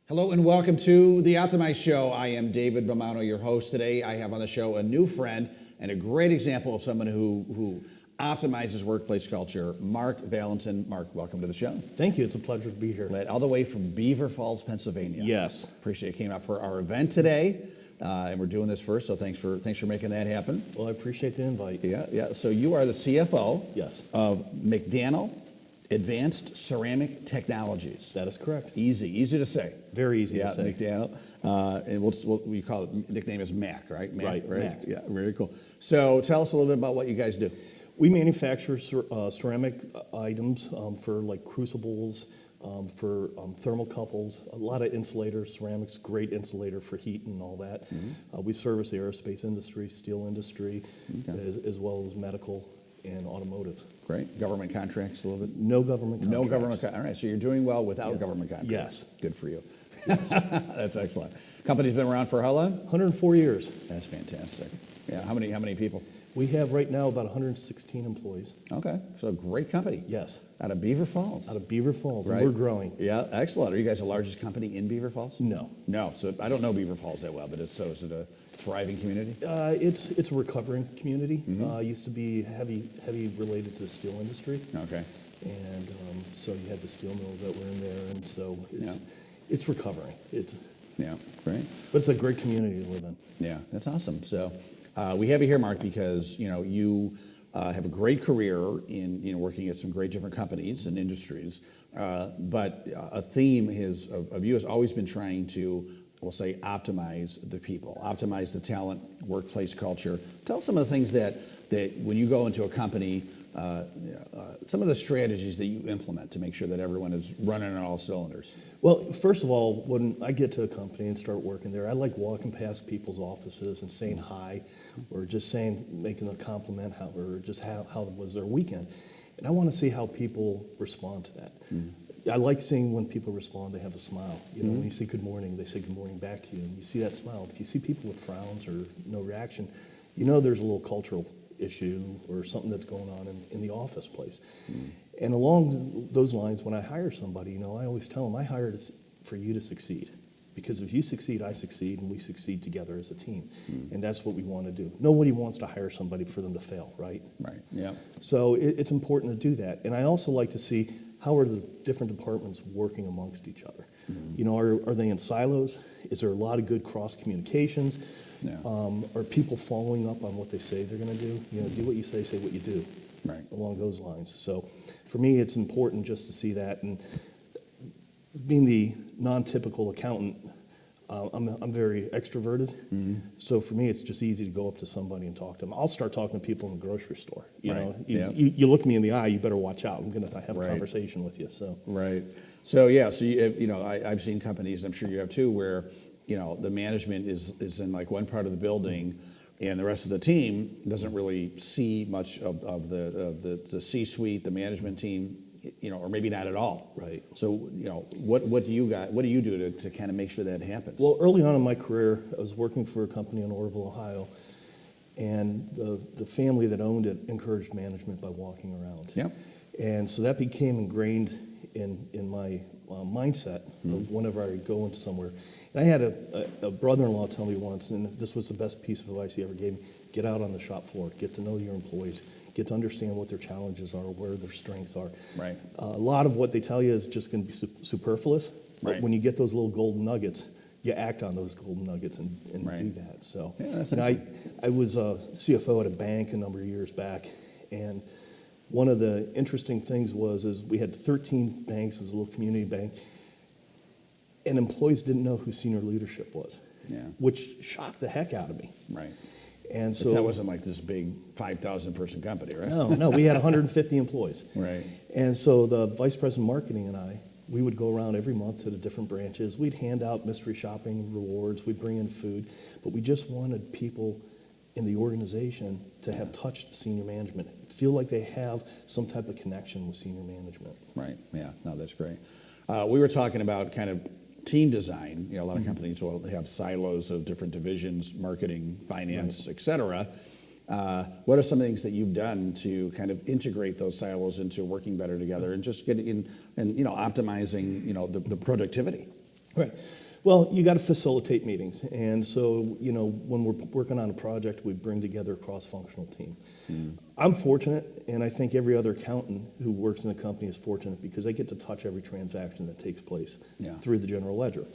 Hello and welcome to the Optimize Show. I am David Bomano, your host today. I have on the show a new friend and a great example of someone who optimizes workplace culture, Marc Valentin. Marc, welcome to the show. Thank you. It's a pleasure to be here. All the way from Beaver Falls, Pennsylvania. Yes. Appreciate you came out for our event today, and we're doing this first. So thanks for making that happen. Well, I appreciate the invite. Yeah. So you are the CFO. Yes. Of McDanel Advanced Ceramic Technologies. That is correct. Easy to say. Very easy to say. McDanel. And we call it, nickname is Mac, right? Right. Mac. Yeah, very cool. So tell us a little bit about what you guys do. We manufacture ceramic items for like crucibles, for thermocouples, a lot of insulators. Ceramics, great insulator for heat and all that. Mm-hmm. We service the aerospace industry, steel industry, as well as medical and automotive. Great. Government contracts a little bit? No government contracts. No government contracts. All right, so you're doing well without government contracts. Yes. Good for you. That's excellent. Company's been around for how long? 104 years. That's fantastic. Yeah, how many people? We have right now about 116 employees. Okay, so a great company. Yes. Out of Beaver Falls. Out of Beaver Falls, right. And we're growing. Yeah, excellent. Are you guys the largest company in Beaver Falls? No. No, so I don't know Beaver Falls that well, but is it a thriving community? It's a recovering community. Mm-hmm. Used to be heavy related to the steel industry. Okay. And so you had the steel mills that were in there, and so it's recovering. Yeah, great. But it's a great community to live in. Yeah, that's awesome. So we have you here, Marc, because you have a great career in working at some great different companies and industries. But a theme of you has always been trying to, we'll say, optimize the people, optimize the talent, workplace culture. Tell us some of the things that when you go into a company, some of the strategies that you implement to make sure that everyone is running on all cylinders. Well, first of all, when I get to a company and start working there, I like walking past people's offices and saying hi, or just making a compliment, or just how was their weekend. And I want to see how people respond to that. Mm-hmm. I like seeing when people respond, they have a smile. When you say good morning, they say good morning back to you, and you see that smile. If you see people with frowns or no reaction, there's a little cultural issue or something that's going on in the office place. Mm. And along those lines, when I hire somebody, I always tell them I hired for you to succeed. Because if you succeed, I succeed, and we succeed together as a team. Mm. And that's what we want to do. Nobody wants to hire somebody for them to fail, right? Right, yeah. So it's important to do that. And I also like to see how are the different departments working amongst each other. Mm. Are they in silos? Is there a lot of good cross communications? Yeah. Are people following up on what they say they're going to do? Do what you say what you do. Right. Along those lines. So for me, it's important just to see that. And being the non-typical accountant, I'm very extroverted. Mm-hmm. So for me, it's just easy to go up to somebody and talk to them. I'll start talking to people in the grocery store. You look me in the eye, you better watch out. I'm going to have a conversation with you. So right. So I've seen companies, I'm sure you have too, where the management is in like one part of the building, and the rest of the team doesn't really see much of the C-suite, the management team, or maybe not at all. Right. So what do you do to kind of make sure that happens? Well, early on in my career, I was working for a company in Orville, Ohio, and the family that owned it encouraged management by walking around. Yeah. And so that became ingrained in my mindset of whenever I go into somewhere. And I had a brother-in-law tell me once, and this was the best piece of advice he ever gave me: get out on the shop floor, get to know your employees, get to understand what their challenges are, where their strengths are. Right. A lot of what they tell you is just going to be superfluous, but when you get those little golden nuggets, you act on those golden nuggets and do that. So I was a CFO at a bank a number of years back, and one of the interesting things is we had 13 banks. It was a little community bank. And employees didn't know who senior leadership was, which shocked the heck out of me. Right. And so that wasn't like this big 5,000 person company, right? No, we had 150 employees. Right. And so the vice president of marketing and we would go around every month to the different branches. We'd hand out mystery shopping rewards. We'd bring in food, but we just wanted people in the organization to have touched senior management, feel like they have some type of connection with senior management. Right. Yeah. No, that's great. We were talking about kind of team design. A lot of companies will have silos of different divisions, marketing, finance, et cetera. What are some things that you've done to kind of integrate those silos into working better together and just getting in and optimizing the productivity Right. Well, you got to facilitate meetings. And so, when we're working on a project, we bring together a cross-functional team. I'm fortunate, and I think every other accountant who works in the company is fortunate because they get to touch every transaction that takes place through the general ledger.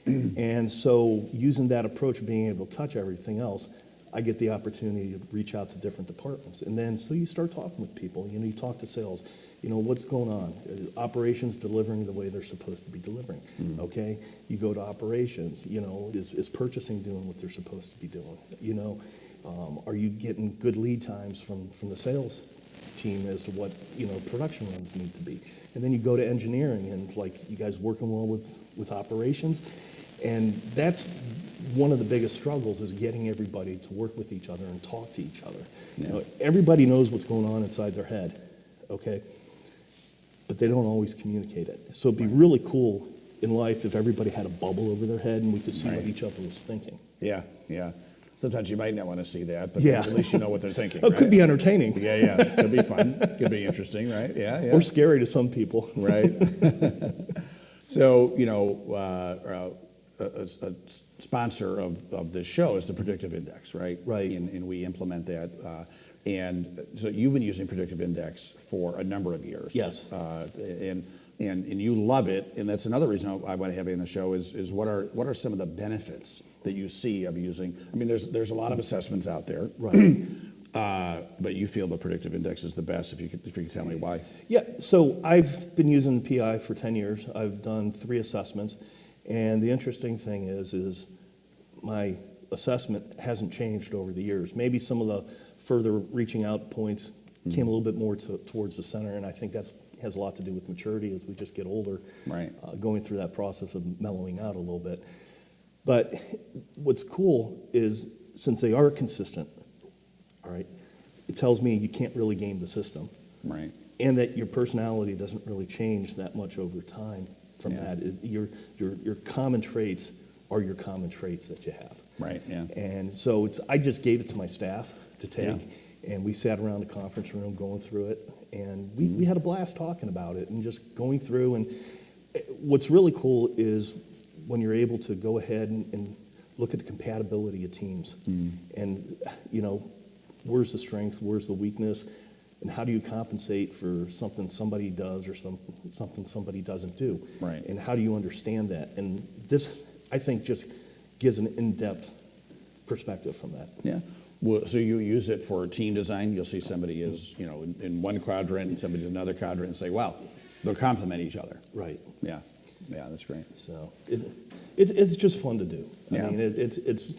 And so using that approach of being able to touch everything else, I get the opportunity to reach out to different departments. And then so you start talking with people, you talk to sales, what's going on? Operations delivering the way they're supposed to be delivering, okay? You go to operations, is purchasing doing what they're supposed to be doing? Are you getting good lead times from the sales team as to what, production runs need to be? And then you go to engineering and like, you guys working well with operations? And that's one of the biggest struggles is getting everybody to work with each other and talk to each other. Everybody knows what's going on inside their head, okay? But they don't always communicate it. So it'd be really cool in life if everybody had a bubble over their head and we could see what each other was thinking. Yeah. Sometimes you might not want to see that, but at least you know what they're thinking. It could be entertaining. Yeah. Could be fun. Could be interesting, right? Yeah. Or scary to some people. Right. So, a sponsor of this show is the Predictive Index, right? Right. And we implement that. And so you've been using Predictive Index for a number of years. Yes. And you love it. And that's another reason I want to have you on the show is what are some of the benefits that you see of using? I mean, there's a lot of assessments out there. Right. But you feel the Predictive Index is the best. If you could tell me why. Yeah. So I've been using PI for 10 years. I've done 3 assessments. And the interesting thing is my assessment hasn't changed over the years. Maybe some of the further reaching out points came a little bit more towards the center, and I think that has a lot to do with maturity as we just get older, right? Going through that process of mellowing out a little bit. But what's cool is since they are consistent, all right, it tells me you can't really game the system, right? And that your personality doesn't really change that much over time. From that, your common traits are your common traits that you have. Right. Yeah. And so I just gave it to my staff to take, and we sat around the conference room going through it, and we had a blast talking about it and just going through. And what's really cool is when you're able to go ahead and look at the compatibility of teams, and where's the strength, where's the weakness. And how do you compensate for something somebody does or something somebody doesn't do? Right. And how do you understand that? And this, I think, just gives an in-depth perspective from that. Yeah. Well, so you use it for team design. You'll see somebody is, in one quadrant and somebody in another quadrant and say, wow, they'll complement each other. Right. Yeah. Yeah, that's great. So it's just fun to do. I mean, it's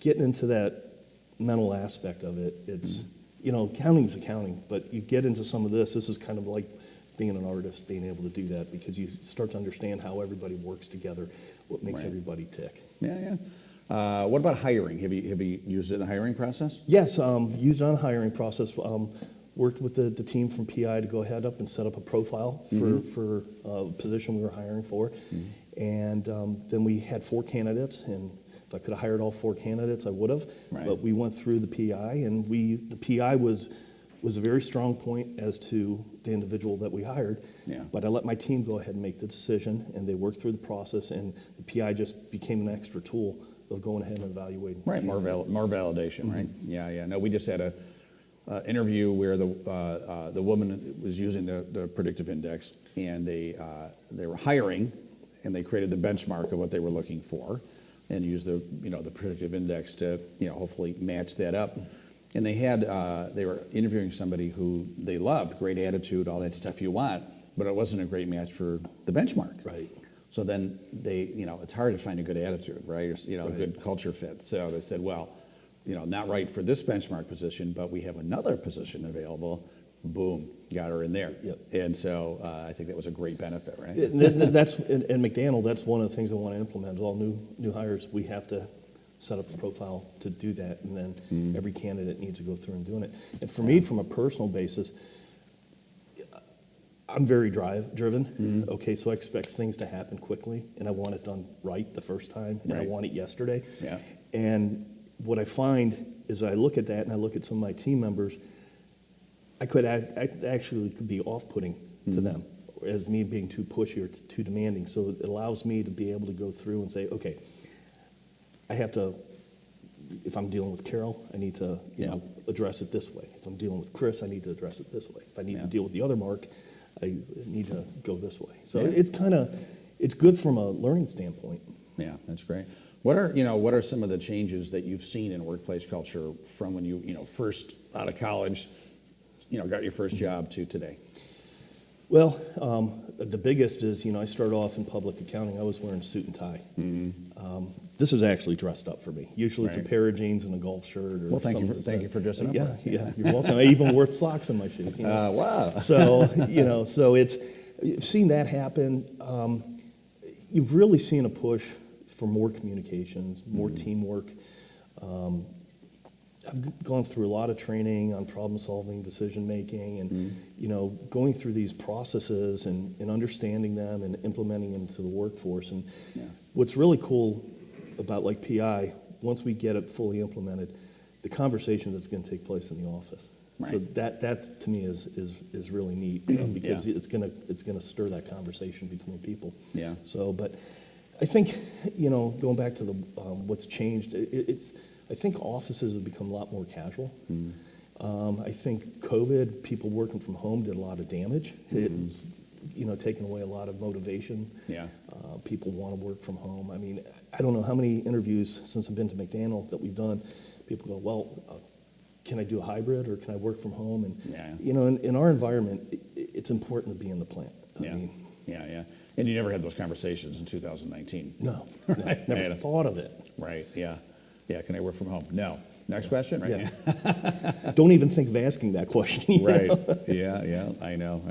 getting into that mental aspect of it. It's accounting's accounting, but you get into some of this. This is kind of like being an artist, being able to do that because you start to understand how everybody works together, what makes everybody tick. Yeah. What about hiring? Have you used it in the hiring process? Yes, used it on a hiring process. Worked with the team from PI to go ahead up and set up a profile for a position we were hiring for. And then we had 4 candidates, and if I could have hired all 4 candidates, I would have. Right. But we went through the PI, and the PI was a very strong point as to the individual that we hired. Yeah. But I let my team go ahead and make the decision, and they worked through the process, and the PI just became an extra tool of going ahead and evaluating. Right, more validation, right? Yeah. No, we just had a interview where the woman was using the Predictive Index, and they were hiring, and they created the benchmark of what they were looking for, and used the Predictive Index to hopefully match that up. And they were interviewing somebody who they loved, great attitude, all that stuff you want, but it wasn't a great match for the benchmark. Right. So then it's hard to find a good attitude, right? Or, a good culture fit. So they said, well, not right for this benchmark position, but we have another position available. Boom, got her in there. Yep. And so I think that was a great benefit, right? That's in McDanel. That's one of the things I want to implement. All new hires, we have to set up a profile to do that, and then every candidate needs to go through and doing it. And for me, from a personal basis, I'm very driven. Okay, so I expect things to happen quickly, and I want it done right the first time, and I want it yesterday. Yeah. And what I find is I look at that, and I look at some of my team members. I actually could be off-putting to them. as me being too pushy or too demanding. So it allows me to be able to go through and say, okay, I have to, if I'm dealing with Carol, I need to address it this way. If I'm dealing with Chris, I need to address it this way. If I need to deal with the other Mark, I need to go this way. So it's good from a learning standpoint. Yeah, that's great. What are some of the changes that you've seen in workplace culture from when you first out of college, got your first job to today? Well, the biggest is, I started off in public accounting. I was wearing a suit and tie. This is actually dressed up for me. Usually it's a pair of jeans and a golf shirt. Or thank you for dressing up. Yeah, you're welcome. I even wore socks in my shoes. Wow. So, so you've seen that happen. You've really seen a push for more communications, more teamwork. I've gone through a lot of training on problem solving, decision making, and going through these processes and understanding them and implementing them to the workforce. And what's really cool about like PI, once we get it fully implemented, the conversation that's going to take place in the office. Right. So that to me is really neat because it's gonna stir that conversation between people. Yeah. So, but I think going back to the what's changed, I think offices have become a lot more casual. I think COVID, people working from home did a lot of damage. It's taken away a lot of motivation. Yeah. People want to work from home. I mean, I don't know how many interviews since I've been to McDanel that we've done. People go, well, can I do a hybrid or can I work from home? And in our environment, it's important to be in the plant. I mean, yeah. And you never had those conversations in 2019. No, never thought of it. Right. Yeah. Can I work from home? No. Next question. Right. Yeah. Don't even think of asking that question. Right. Yeah. I know.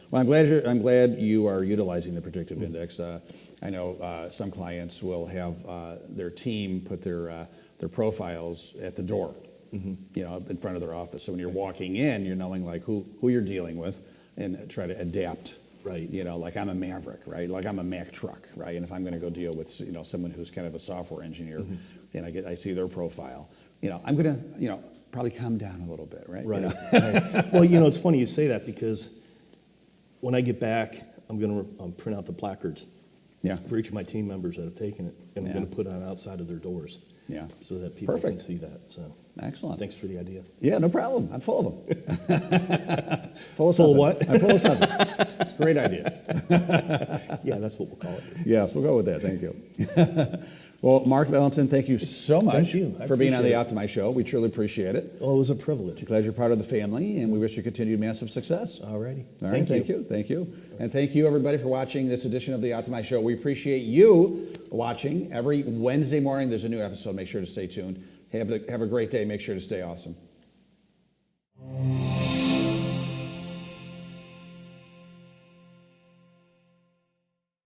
Well, I'm glad you are utilizing the predictive index. I know some clients will have their team put their profiles at the door, in front of their office. So when you're walking in, you're knowing like who you're dealing with, and try to adapt. Right. Like I'm a Maverick, right? Like I'm a Mack truck, right? And if I'm going to go deal with someone who's kind of a software engineer, and I see their profile, I'm going to probably calm down a little bit, right? Right. Right. Well, it's funny you say that because when I get back, I'm going to print out the placards for each of my team members that have taken it, and I'm going to put it on outside of their doors. Yeah. So that people can see that. So excellent. Thanks for the idea. Yeah, no problem. I'm full of them. Full of what? I'm full of something. Great ideas. Yeah, that's what we'll call it. Yes, we'll go with that. Thank you. Well, Marc Valentin, thank you so much for being on the Optimize Show. We truly appreciate it. Oh, it was a privilege. We're glad you're part of the family, and we wish you continued massive success. All righty. All right, thank you. And thank you, everybody, for watching this edition of the Optimize Show. We appreciate you watching. Every Wednesday morning, there's a new episode. Make sure to stay tuned. Have a great day. Make sure to stay awesome.